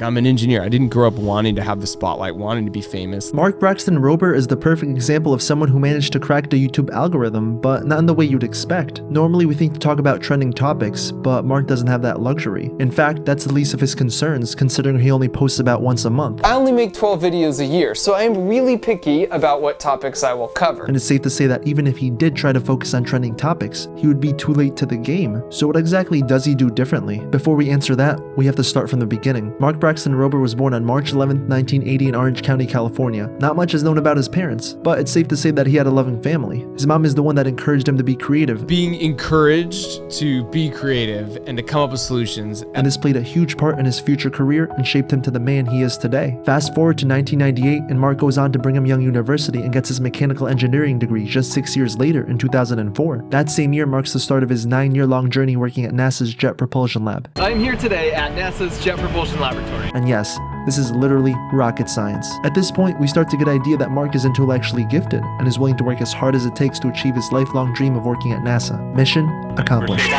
I'm an engineer. I didn't grow up wanting to have the spotlight, wanting to be famous. Mark Braxton Rober is the perfect example of someone who managed to crack the YouTube algorithm, but not in the way you'd expect. Normally we think to talk about trending topics, but Mark doesn't have that luxury. In fact, that's the least of his concerns, considering he only posts about once a month. I only make 12 videos a year, so I am really picky about what topics I will cover. And it's safe to say that even if he did try to focus on trending topics, he would be too late to the game. So what exactly does he do differently? Before we answer that, we have to start from the beginning. Mark Braxton Rober was born on March 11, 1980 in Orange County, California. Not much is known about his parents, but it's safe to say that he had a loving family. His mom is the one that encouraged him to be creative. Being encouraged to be creative and to come up with solutions. And this played a huge part in his future career and shaped him to the man he is today. Fast forward to 1998 and Mark goes on to Brigham Young University and gets his mechanical engineering degree just 6 years later in 2004. That same year marks the start of his 9-year-long journey working at NASA's Jet Propulsion Lab. I'm here today at NASA's Jet Propulsion Laboratory. And yes, this is literally rocket science. At this point, we start to get an idea that Mark is intellectually gifted and is willing to work as hard as it takes to achieve his lifelong dream of working at NASA. Mission accomplished.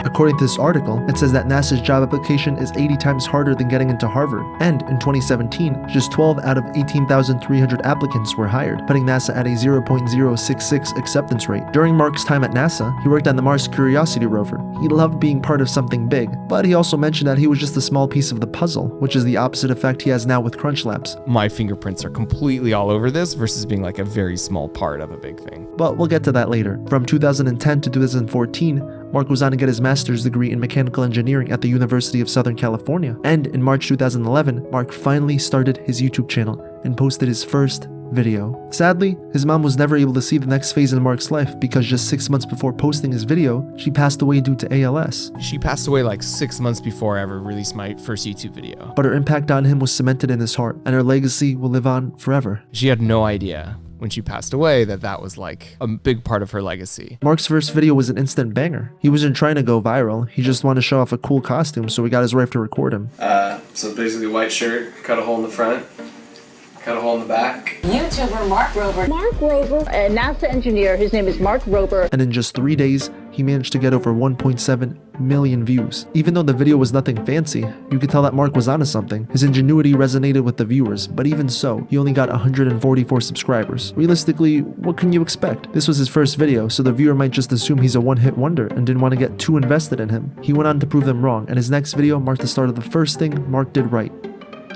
According to this article, it says that NASA's job application is 80 times harder than getting into Harvard, and in 2017, just 12 out of 18,300 applicants were hired, putting NASA at a 0.066 acceptance rate. During Mark's time at NASA, he worked on the Mars Curiosity rover. He loved being part of something big, but he also mentioned that he was just a small piece of the puzzle, which is the opposite effect he has now with CrunchLabs. My fingerprints are completely all over this versus being like a very small part of a big thing. But we'll get to that later. From 2010 to 2014, Mark goes on to get his master's degree in mechanical engineering at the University of Southern California. And in March 2011, Mark finally started his YouTube channel and posted his first video. Sadly, his mom was never able to see the next phase in Mark's life because just 6 months before posting his video, she passed away due to ALS. She passed away like 6 months before I ever released my first YouTube video. But her impact on him was cemented in his heart, and her legacy will live on forever. She had no idea when she passed away that was like a big part of her legacy. Mark's first video was an instant banger. He wasn't trying to go viral, he just wanted to show off a cool costume, so we got his wife to record him. So basically white shirt, cut a hole in the front, cut a hole in the back. YouTuber Mark Rober. Mark Rober, a NASA engineer. His name is Mark Rober. And in just 3 days, he managed to get over 1.7 million views. Even though the video was nothing fancy, you could tell that Mark was onto something. His ingenuity resonated with the viewers, but even so, he only got 144 subscribers. Realistically, what can you expect? This was his first video, so the viewer might just assume he's a one-hit wonder and didn't want to get too invested in him. He went on to prove them wrong, and his next video marked the start of the first thing Mark did right.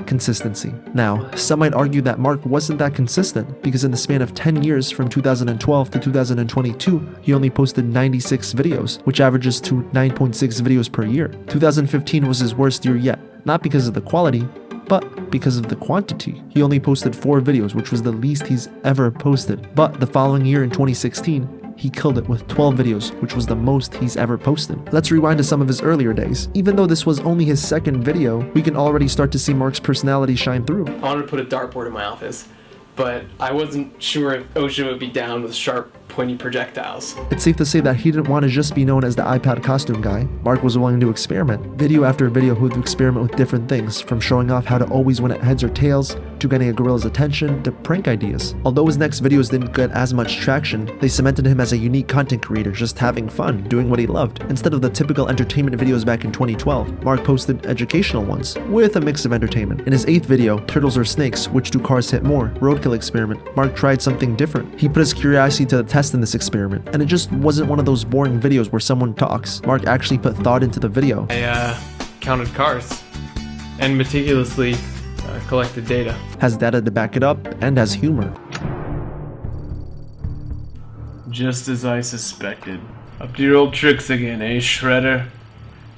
Consistency. Now, some might argue that Mark wasn't that consistent because in the span of 10 years from 2012 to 2022, he only posted 96 videos, which averages to 9.6 videos per year. 2015 was his worst year yet, not because of the quality, but because of the quantity. He only posted 4 videos, which was the least he's ever posted. But the following year in 2016, he killed it with 12 videos, which was the most he's ever posted. Let's rewind to some of his earlier days. Even though this was only his second video, we can already start to see Mark's personality shine through. I wanted to put a dartboard in my office, but I wasn't sure if OSHA would be down with sharp, pointy projectiles. It's safe to say that he didn't want to just be known as the iPad costume guy. Mark was willing to experiment. Video after video, he would experiment with different things, from showing off how to always win at heads or tails, to getting a gorilla's attention, to prank ideas. Although his next videos didn't get as much traction, they cemented him as a unique content creator, just having fun, doing what he loved. Instead of the typical entertainment videos back in 2012, Mark posted educational ones, with a mix of entertainment. In his 8th video, Turtles or Snakes, Which Do Cars Hit More? Roadkill Experiment, Mark tried something different. He put his curiosity to the test in this experiment, and it just wasn't one of those boring videos where someone talks. Mark actually put thought into the video. I counted cars and meticulously collected data. Has data to back it up, and has humor. Just as I suspected. Up to your old tricks again, eh, Shredder?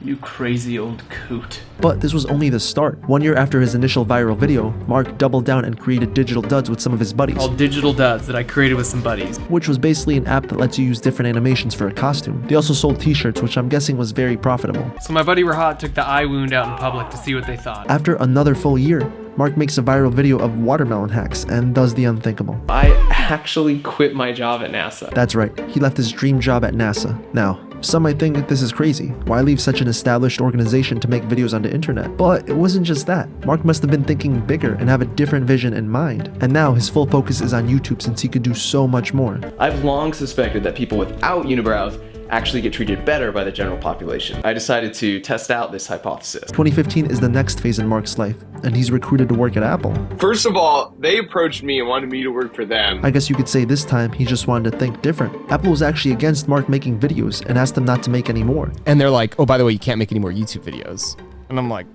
You crazy old coot. But this was only the start. 1 year after his initial viral video, Mark doubled down and created Digital Duds with some of his buddies. Called Digital Duds that I created with some buddies. Which was basically an app that lets you use different animations for a costume. They also sold t-shirts, which I'm guessing was very profitable. So my buddy Rahat took the eye wound out in public to see what they thought. After another full year, Mark makes a viral video of watermelon hacks and does the unthinkable. I actually quit my job at NASA. That's right, he left his dream job at NASA. Now, some might think that this is crazy. Why leave such an established organization to make videos on the internet? But it wasn't just that. Mark must have been thinking bigger and have a different vision in mind. And now his full focus is on YouTube since he could do so much more. I've long suspected that people without unibrows actually get treated better by the general population. I decided to test out this hypothesis. 2015 is the next phase in Mark's life, and he's recruited to work at Apple. First of all, they approached me and wanted me to work for them. I guess you could say this time he just wanted to think different. Apple was actually against Mark making videos and asked him not to make any more. And they're like, oh, by the way, you can't make any more YouTube videos. And I'm like,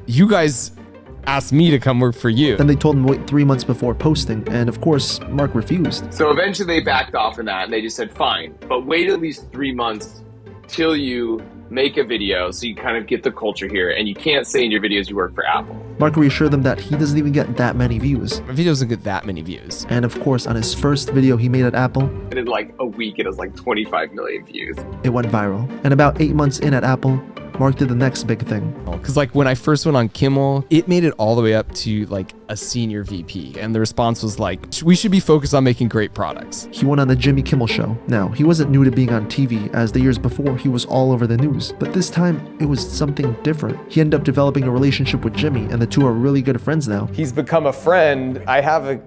you guys asked me to come work for you. Then they told him to wait 3 months before posting, and of course, Mark refused. So eventually they backed off on that and they just said, fine, but wait at least 3 months till you make a video so you kind of get the culture here, and you can't say in your videos you work for Apple. Mark reassured them that he doesn't even get that many views. My video doesn't get that many views. And of course, on his first video he made at Apple, And in like a week it was like 25 million views. it went viral. And about 8 months in at Apple, Mark did the next big thing. Because like when I first went on Kimmel, it made it all the way up to like a senior VP. And the response was like, we should be focused on making great products. He went on the Jimmy Kimmel Show. Now, he wasn't new to being on TV, as the years before he was all over the news. But this time, it was something different. He ended up developing a relationship with Jimmy, and the two are really good friends now. He's become a friend. I have a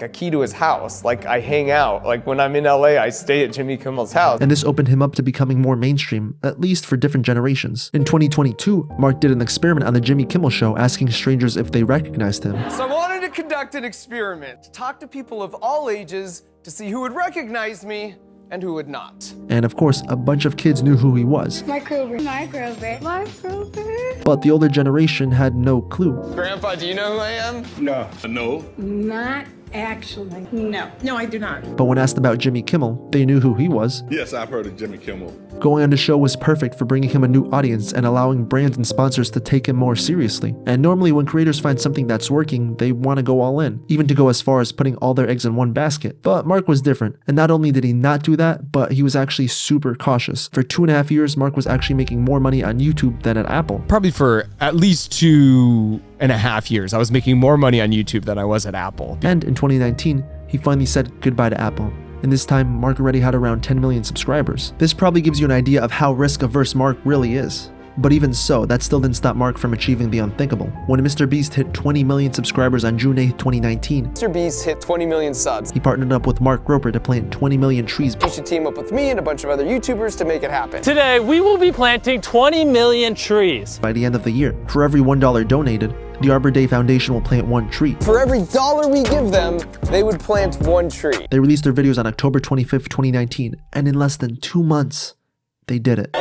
key to his house. Like, I hang out. Like, when I'm in LA, I stay at Jimmy Kimmel's house. And this opened him up to becoming more mainstream, at least for different generations. In 2022, Mark did an experiment on the Jimmy Kimmel Show, asking strangers if they recognized him. So I wanted to conduct an experiment, to talk to people of all ages to see who would recognize me and who would not. And of course, a bunch of kids knew who he was. Mark Rober. Mark Rober. Mark Rober. But the older generation had no clue. Grandpa, do you know who I am? No. Not actually. No. No, I do not. But when asked about Jimmy Kimmel, they knew who he was. Yes, I've heard of Jimmy Kimmel. Going on the show was perfect for bringing him a new audience and allowing brands and sponsors to take him more seriously. And normally when creators find something that's working, they want to go all in, even to go as far as putting all their eggs in one basket. But Mark was different, and not only did he not do that, but he was actually super cautious. For 2.5 years, Mark was actually making more money on YouTube than at Apple. Probably for at least 2.5 years, I was making more money on YouTube than I was at Apple. And in 2019, he finally said goodbye to Apple. And this time, Mark already had around 10 million subscribers. This probably gives you an idea of how risk-averse Mark really is. But even so, that still didn't stop Mark from achieving the unthinkable. When MrBeast hit 20 million subscribers on June 8, 2019, MrBeast hit 20 million subs. he partnered up with Mark Rober to plant 20 million trees. You should team up with me and a bunch of other YouTubers to make it happen. Today, we will be planting 20 million trees. By the end of the year, for every $1 donated, the Arbor Day Foundation will plant 1 tree. For every $1 we give them, they would plant 1 tree. They released their videos on October 25th, 2019, and in less than 2 months, they did it.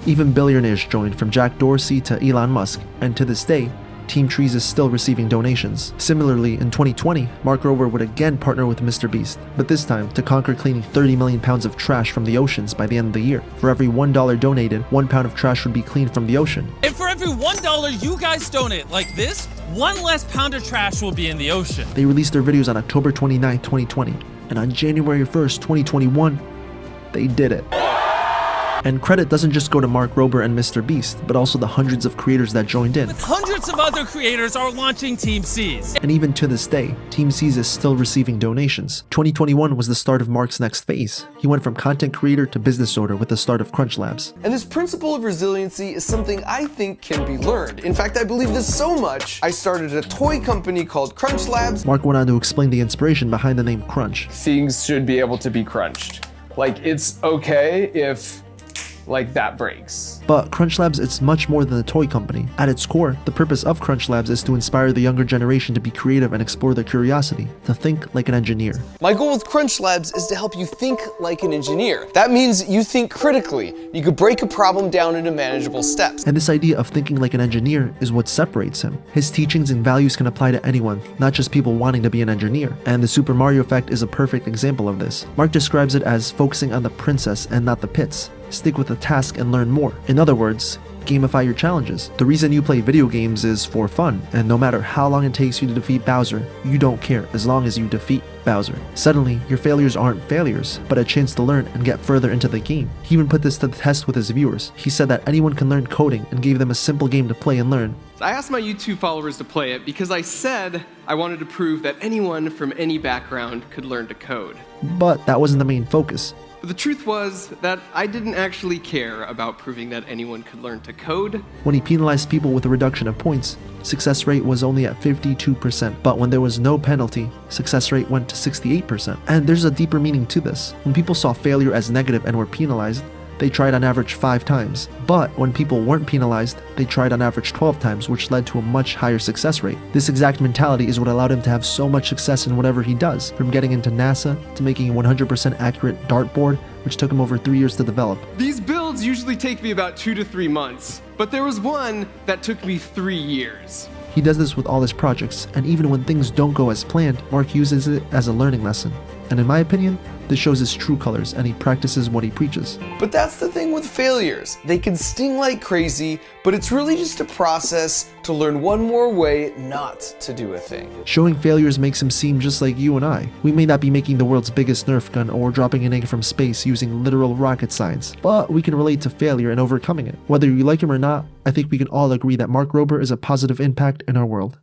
Even billionaires joined, from Jack Dorsey to Elon Musk, and to this day, Team Trees is still receiving donations. Similarly, in 2020, Mark Rober would again partner with MrBeast, but this time to conquer cleaning 30 million pounds of trash from the oceans by the end of the year. For every $1 donated, 1 pound of trash would be cleaned from the ocean. And for every $1 you guys donate like this, 1 less pound of trash will be in the ocean. They released their videos on October 29th, 2020, and on January 1st, 2021, they did it. And credit doesn't just go to Mark Rober and MrBeast, but also the hundreds of creators that joined in. With hundreds of other creators are launching Team C's. And even to this day, Team C's is still receiving donations. 2021 was the start of Mark's next phase. He went from content creator to business owner with the start of CrunchLabs. And this principle of resiliency is something I think can be learned. In fact, I believe this so much, I started a toy company called CrunchLabs. Mark went on to explain the inspiration behind the name Crunch. Things should be able to be crunched. Like, it's okay if that breaks. But CrunchLabs is much more than a toy company. At its core, the purpose of CrunchLabs is to inspire the younger generation to be creative and explore their curiosity, to think like an engineer. My goal with CrunchLabs is to help you think like an engineer. That means you think critically. You could break a problem down into manageable steps. And this idea of thinking like an engineer is what separates him. His teachings and values can apply to anyone, not just people wanting to be an engineer. And the Super Mario effect is a perfect example of this. Mark describes it as focusing on the princess and not the pits. Stick with the task and learn more. In other words, gamify your challenges. The reason you play video games is for fun, and no matter how long it takes you to defeat Bowser, you don't care as long as you defeat Bowser. Suddenly, your failures aren't failures, but a chance to learn and get further into the game. He even put this to the test with his viewers. He said that anyone can learn coding and gave them a simple game to play and learn. I asked my YouTube followers to play it because I said I wanted to prove that anyone from any background could learn to code. But that wasn't the main focus. But the truth was that I didn't actually care about proving that anyone could learn to code. When he penalized people with a reduction of points, success rate was only at 52%, but when there was no penalty, success rate went to 68%. And there's a deeper meaning to this. When people saw failure as negative and were penalized, they tried on average 5 times. But when people weren't penalized, they tried on average 12 times, which led to a much higher success rate. This exact mentality is what allowed him to have so much success in whatever he does, from getting into NASA to making a 100% accurate dartboard, which took him over 3 years to develop. These builds usually take me about 2 to 3 months, but there was one that took me 3 years. He does this with all his projects, and even when things don't go as planned, Mark uses it as a learning lesson. And in my opinion, this shows his true colors, and he practices what he preaches. But that's the thing with failures. They can sting like crazy, but it's really just a process to learn one more way not to do a thing. Showing failures makes him seem just like you and I. We may not be making the world's biggest Nerf gun or dropping an egg from space using literal rocket science, but we can relate to failure and overcoming it. Whether you like him or not, I think we can all agree that Mark Rober is a positive impact in our world.